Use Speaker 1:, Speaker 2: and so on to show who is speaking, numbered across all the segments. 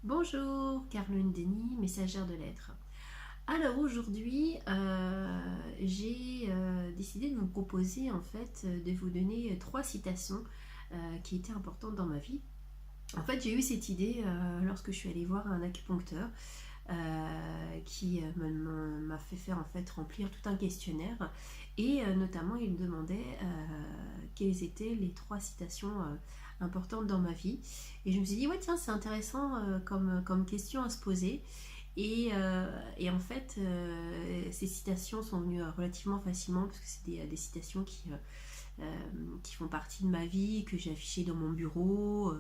Speaker 1: Bonjour, Caroline Denis, messagère de lettres. Alors aujourd'hui, j'ai décidé de vous proposer en fait de vous donner trois citations qui étaient importantes dans ma vie. En fait, j'ai eu cette idée lorsque je suis allée voir un acupuncteur qui m'a fait faire en fait remplir tout un questionnaire et notamment il me demandait quelles étaient les trois citations importantes dans ma vie et je me suis dit ouais tiens c'est intéressant comme question à se poser et en fait ces citations sont venues relativement facilement parce que c'est des citations qui font partie de ma vie, que j'ai affichées dans mon bureau,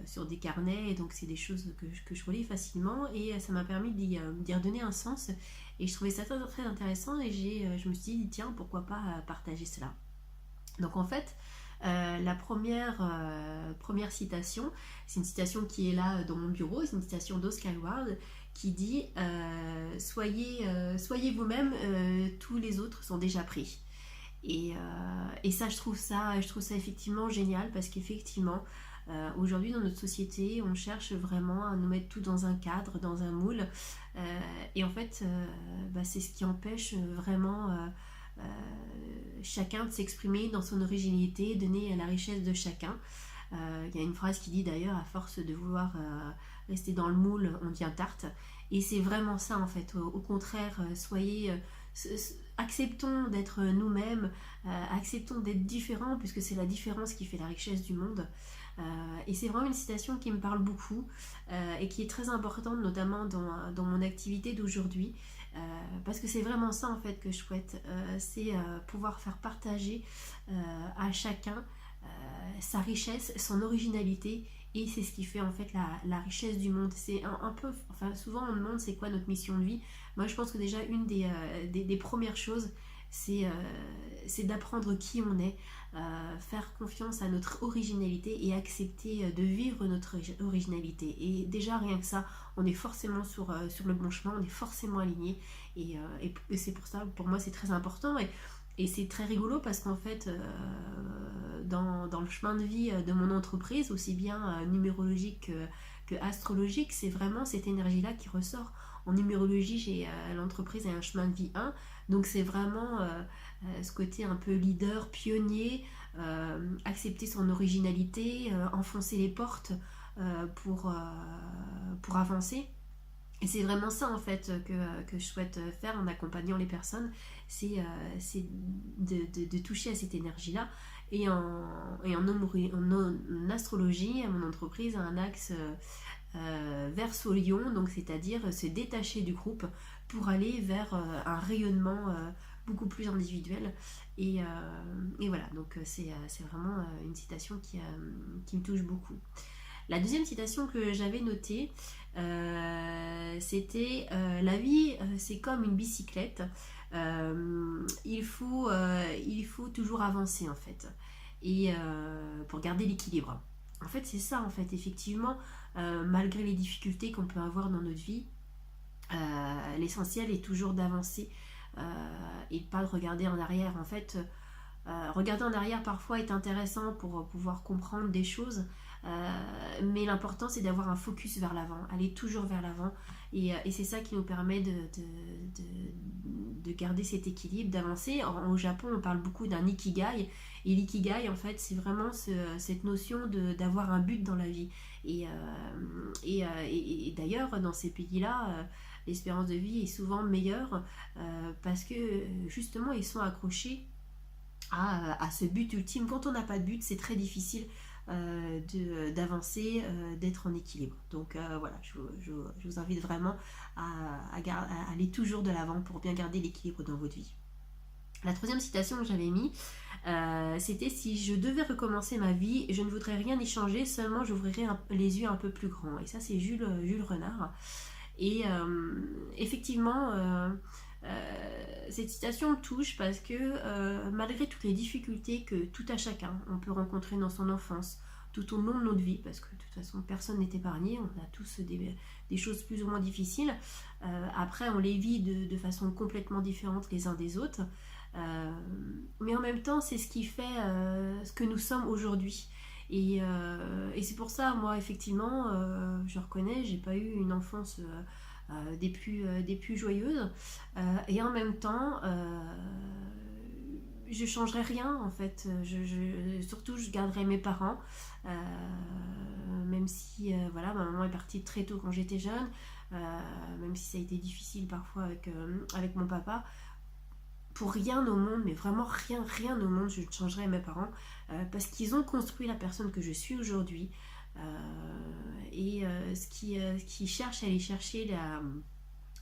Speaker 1: sur des carnets, et donc c'est des choses que je relis facilement, et ça m'a permis d'y redonner un sens, et je trouvais ça très, très intéressant, et je me suis dit, tiens, pourquoi pas partager cela. Donc en fait, première citation, c'est une citation qui est là dans mon bureau, c'est une citation d'Oscar Wilde qui dit soyez vous-même, tous les autres sont déjà pris. Et ça, je trouve ça effectivement génial parce qu'effectivement, aujourd'hui dans notre société, on cherche vraiment à nous mettre tout dans un cadre, dans un moule. Et en fait, c'est ce qui empêche vraiment chacun de s'exprimer dans son originalité, donner la richesse de chacun. Il y a une phrase qui dit d'ailleurs, à force de vouloir rester dans le moule, on devient tarte. Et c'est vraiment ça en fait. Au contraire, acceptons d'être nous-mêmes, acceptons d'être différents, puisque c'est la différence qui fait la richesse du monde. Et c'est vraiment une citation qui me parle beaucoup et qui est très importante, notamment dans mon activité d'aujourd'hui. Parce que c'est vraiment ça en fait que je souhaite, c'est pouvoir faire partager à chacun sa richesse, son originalité, et c'est ce qui fait en fait la richesse du monde. C'est un peu, enfin souvent on me demande c'est quoi notre mission de vie. Moi je pense que déjà une des premières choses c'est d'apprendre qui on est, faire confiance à notre originalité et accepter de vivre notre originalité. Et déjà rien que ça, on est forcément sur le bon chemin, on est forcément aligné et c'est pour ça, pour moi c'est très important. Et c'est très rigolo parce qu'en fait, dans le chemin de vie de mon entreprise, aussi bien numérologique que astrologique, c'est vraiment cette énergie-là qui ressort. En numérologie, l'entreprise a un chemin de vie 1, donc c'est vraiment ce côté un peu leader, pionnier, accepter son originalité, enfoncer les portes pour avancer. Et c'est vraiment ça en fait que je souhaite faire en accompagnant les personnes, c'est de toucher à cette énergie-là. En astrologie, mon entreprise a un axe Verseau-Lion, donc c'est-à-dire se détacher du groupe pour aller vers un rayonnement beaucoup plus individuel. Et voilà, donc c'est vraiment une citation qui me touche beaucoup. La deuxième citation que j'avais notée, c'était la vie, c'est comme une bicyclette. Il faut toujours avancer en fait, et pour garder l'équilibre. En fait, c'est ça en fait, effectivement, malgré les difficultés qu'on peut avoir dans notre vie, l'essentiel est toujours d'avancer et pas de regarder en arrière. En fait, regarder en arrière parfois est intéressant pour pouvoir comprendre des choses, mais l'important c'est d'avoir un focus vers l'avant, aller toujours vers l'avant, et c'est ça qui nous permet de garder cet équilibre, d'avancer. Au Japon on parle beaucoup d'un ikigai, et l'ikigai en fait c'est vraiment cette notion d'avoir un but dans la vie. Et d'ailleurs dans ces pays-là, l'espérance de vie est souvent meilleure parce que justement ils sont accrochés à ce but ultime. Quand on n'a pas de but, c'est très difficile d'avancer, d'être en équilibre. Donc voilà, je vous invite vraiment à aller toujours de l'avant pour bien garder l'équilibre dans votre vie. La troisième citation que j'avais mis, c'était si je devais recommencer ma vie, je ne voudrais rien y changer, seulement j'ouvrirais les yeux un peu plus grands. Et ça, c'est Jules Renard. Et effectivement, cette citation me touche parce que malgré toutes les difficultés que tout à chacun on peut rencontrer dans son enfance, tout au long de notre vie, parce que de toute façon personne n'est épargné, on a tous des choses plus ou moins difficiles. Après, on les vit de façon complètement différente les uns des autres. Mais en même temps, c'est ce qui fait ce que nous sommes aujourd'hui. Et c'est pour ça, moi, effectivement, je reconnais, j'ai pas eu une enfance des plus joyeuses. Et en même temps, je changerai rien, en fait. Surtout, je garderai mes parents. Même si, voilà, ma maman est partie très tôt quand j'étais jeune. Même si ça a été difficile parfois avec mon papa. Pour rien au monde, mais vraiment rien, rien au monde, je ne changerai mes parents parce qu'ils ont construit la personne que je suis aujourd'hui. Ce qui cherche à aller chercher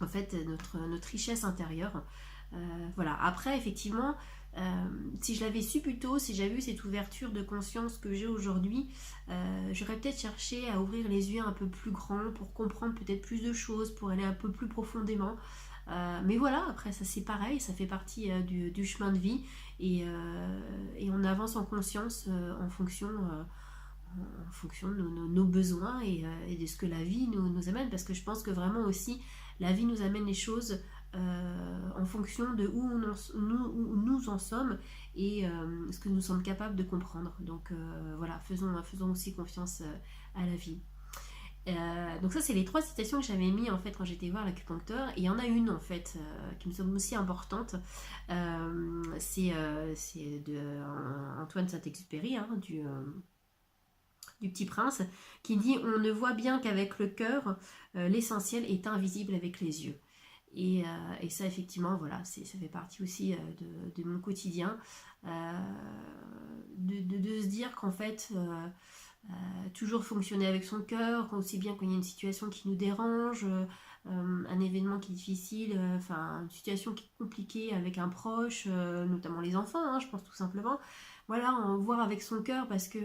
Speaker 1: en fait, notre richesse intérieure. Voilà. Après, effectivement, si je l'avais su plus tôt, si j'avais eu cette ouverture de conscience que j'ai aujourd'hui, j'aurais peut-être cherché à ouvrir les yeux un peu plus grands pour comprendre peut-être plus de choses, pour aller un peu plus profondément. Mais voilà, après ça c'est pareil, ça fait partie du chemin de vie et on avance en conscience en fonction de nos besoins et de ce que la vie nous amène, parce que je pense que vraiment aussi la vie nous amène les choses en fonction de où nous en sommes et ce que nous sommes capables de comprendre. Donc voilà, faisons aussi confiance à la vie. Donc ça c'est les 3 citations que j'avais mis en fait quand j'étais voir l'acupuncteur, et il y en a une en fait qui me semble aussi importante. C'est de Antoine Saint-Exupéry, hein, du Petit Prince, qui dit: on ne voit bien qu'avec le cœur, l'essentiel est invisible avec les yeux. Et ça effectivement voilà, ça fait partie aussi de mon quotidien, de se dire qu'en fait toujours fonctionner avec son cœur, aussi bien quand il y a une situation qui nous dérange, un événement qui est difficile, enfin une situation qui est compliquée avec un proche, notamment les enfants, hein, je pense tout simplement. Voilà, voir avec son cœur parce que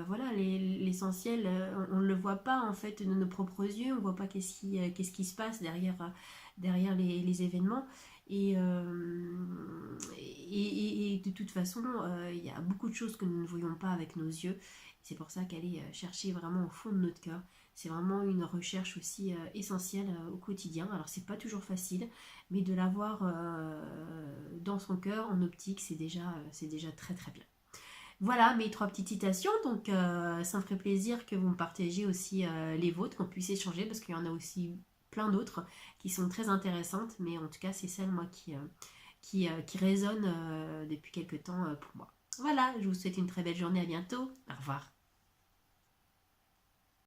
Speaker 1: voilà, l'essentiel, on ne le voit pas en fait de nos propres yeux, on ne voit pas qu'est-ce qui se passe derrière les événements. Et de toute façon, il y a beaucoup de choses que nous ne voyons pas avec nos yeux. C'est pour ça qu'aller chercher vraiment au fond de notre cœur, c'est vraiment une recherche aussi essentielle au quotidien. Alors c'est pas toujours facile, mais de l'avoir dans son cœur, en optique, c'est déjà très très bien. Voilà mes 3 petites citations, donc ça me ferait plaisir que vous me partagiez aussi les vôtres, qu'on puisse échanger, parce qu'il y en a aussi plein d'autres qui sont très intéressantes, mais en tout cas c'est celle moi qui résonne depuis quelques temps pour moi. Voilà, je vous souhaite une très belle journée, à bientôt, au revoir.